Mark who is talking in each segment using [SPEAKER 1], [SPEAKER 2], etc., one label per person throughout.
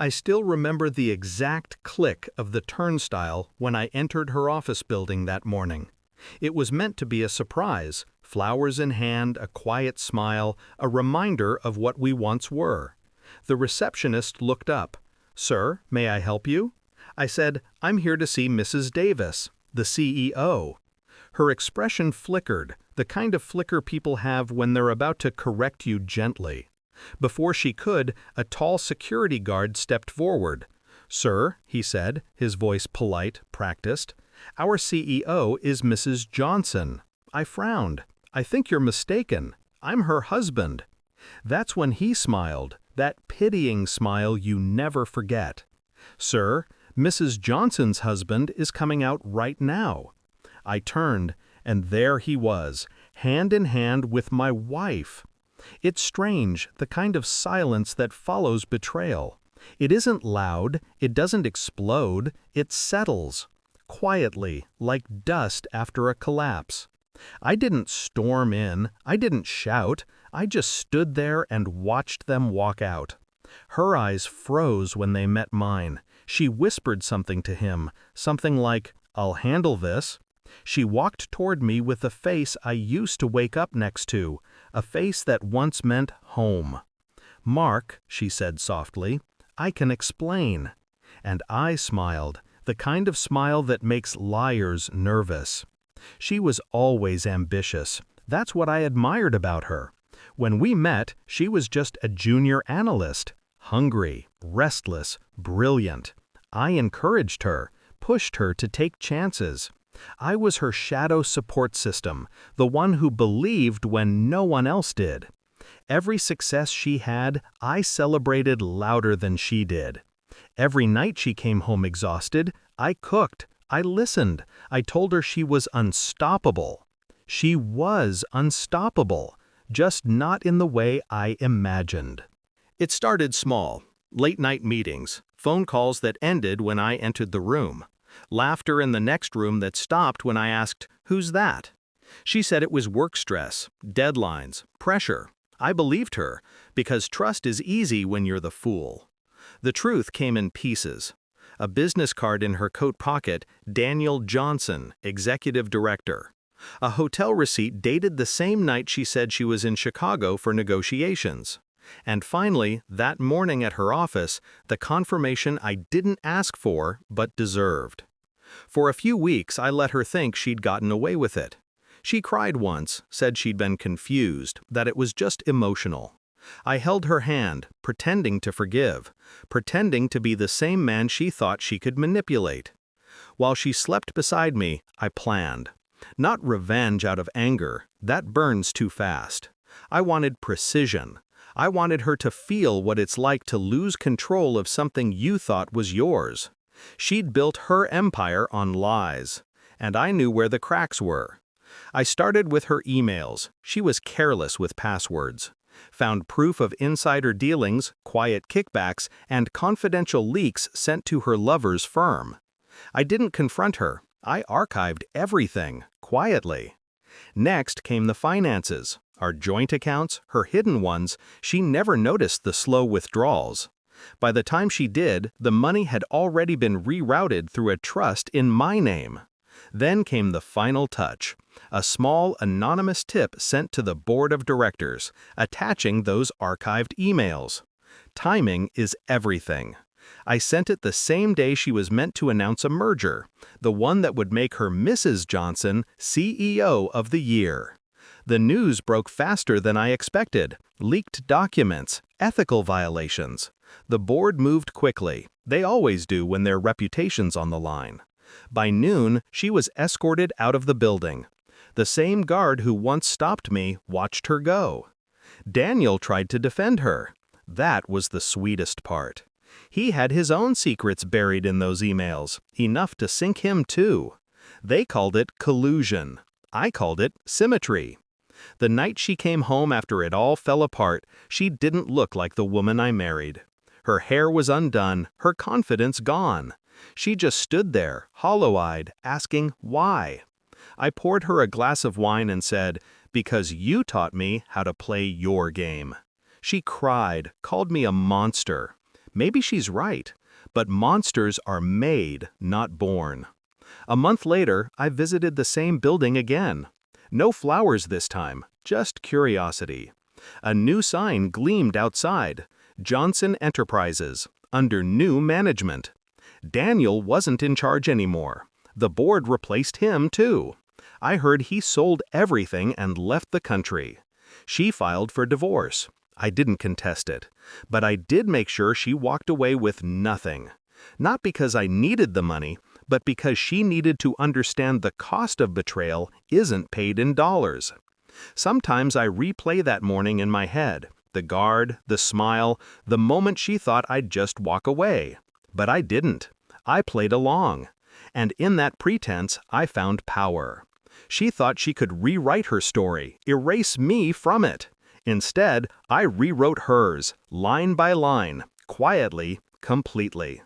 [SPEAKER 1] I still remember the exact click of the turnstile when I entered her office building that morning. It was meant to be a surprise, flowers in hand, a quiet smile, a reminder of what we once were. The receptionist looked up. "Sir, may I help you?" I said, "I'm here to see Mrs. Davis, the CEO." Her expression flickered, the kind of flicker people have when they're about to correct you gently. Before she could, a tall security guard stepped forward. "Sir," he said, his voice polite, practiced, "our CEO is Mrs. Johnson." I frowned. "I think you're mistaken. I'm her husband." That's when he smiled, that pitying smile you never forget. "Sir, Mrs. Johnson's husband is coming out right now." I turned, and there he was, hand in hand with my wife. It's strange, the kind of silence that follows betrayal. It isn't loud, it doesn't explode, it settles. Quietly, like dust after a collapse. I didn't storm in, I didn't shout, I just stood there and watched them walk out. Her eyes froze when they met mine. She whispered something to him, something like, "I'll handle this." She walked toward me with the face I used to wake up next to, a face that once meant home. "Mark," she said softly, "I can explain." And I smiled, the kind of smile that makes liars nervous. She was always ambitious. That's what I admired about her. When we met, she was just a junior analyst, hungry, restless, brilliant. I encouraged her, pushed her to take chances. I was her shadow support system, the one who believed when no one else did. Every success she had, I celebrated louder than she did. Every night she came home exhausted, I cooked, I listened, I told her she was unstoppable. She was unstoppable, just not in the way I imagined. It started small, late-night meetings, phone calls that ended when I entered the room. Laughter in the next room that stopped when I asked, "Who's that?" She said it was work stress, deadlines, pressure. I believed her, because trust is easy when you're the fool. The truth came in pieces. A business card in her coat pocket, Daniel Johnson, Executive Director. A hotel receipt dated the same night she said she was in Chicago for negotiations. And finally, that morning at her office, the confirmation I didn't ask for, but deserved. For a few weeks, I let her think she'd gotten away with it. She cried once, said she'd been confused, that it was just emotional. I held her hand, pretending to forgive, pretending to be the same man she thought she could manipulate. While she slept beside me, I planned. Not revenge out of anger, that burns too fast. I wanted precision. I wanted her to feel what it's like to lose control of something you thought was yours. She'd built her empire on lies, and I knew where the cracks were. I started with her emails. She was careless with passwords. Found proof of insider dealings, quiet kickbacks, and confidential leaks sent to her lover's firm. I didn't confront her. I archived everything, quietly. Next came the finances. Our joint accounts, her hidden ones. She never noticed the slow withdrawals. By the time she did, the money had already been rerouted through a trust in my name. Then came the final touch, a small anonymous tip sent to the board of directors, attaching those archived emails. Timing is everything. I sent it the same day she was meant to announce a merger, the one that would make her Mrs. Johnson CEO of the year. The news broke faster than I expected. Leaked documents, ethical violations. The board moved quickly. They always do when their reputation's on the line. By noon, she was escorted out of the building. The same guard who once stopped me watched her go. Daniel tried to defend her. That was the sweetest part. He had his own secrets buried in those emails, enough to sink him too. They called it collusion. I called it symmetry. The night she came home after it all fell apart, she didn't look like the woman I married. Her hair was undone, her confidence gone. She just stood there, hollow-eyed, asking why. I poured her a glass of wine and said, "Because you taught me how to play your game." She cried, called me a monster. Maybe she's right, but monsters are made, not born. A month later, I visited the same building again. No flowers this time, just curiosity. A new sign gleamed outside, Johnson Enterprises, under new management. Daniel wasn't in charge anymore. The board replaced him, too. I heard he sold everything and left the country. She filed for divorce. I didn't contest it, but I did make sure she walked away with nothing. Not because I needed the money, but because she needed to understand the cost of betrayal isn't paid in dollars. Sometimes I replay that morning in my head, the guard, the smile, the moment she thought I'd just walk away. But I didn't. I played along. And in that pretense, I found power. She thought she could rewrite her story, erase me from it. Instead, I rewrote hers, line by line, quietly, completely.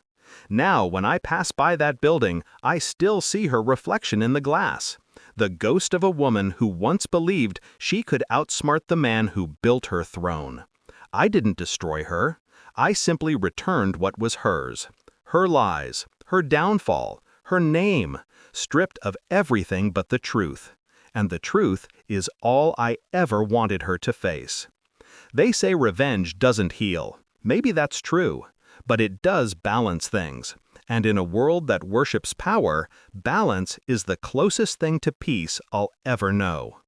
[SPEAKER 1] Now, when I pass by that building, I still see her reflection in the glass. The ghost of a woman who once believed she could outsmart the man who built her throne. I didn't destroy her. I simply returned what was hers. Her lies, her downfall, her name, stripped of everything but the truth. And the truth is all I ever wanted her to face. They say revenge doesn't heal. Maybe that's true. But it does balance things. And in a world that worships power, balance is the closest thing to peace I'll ever know.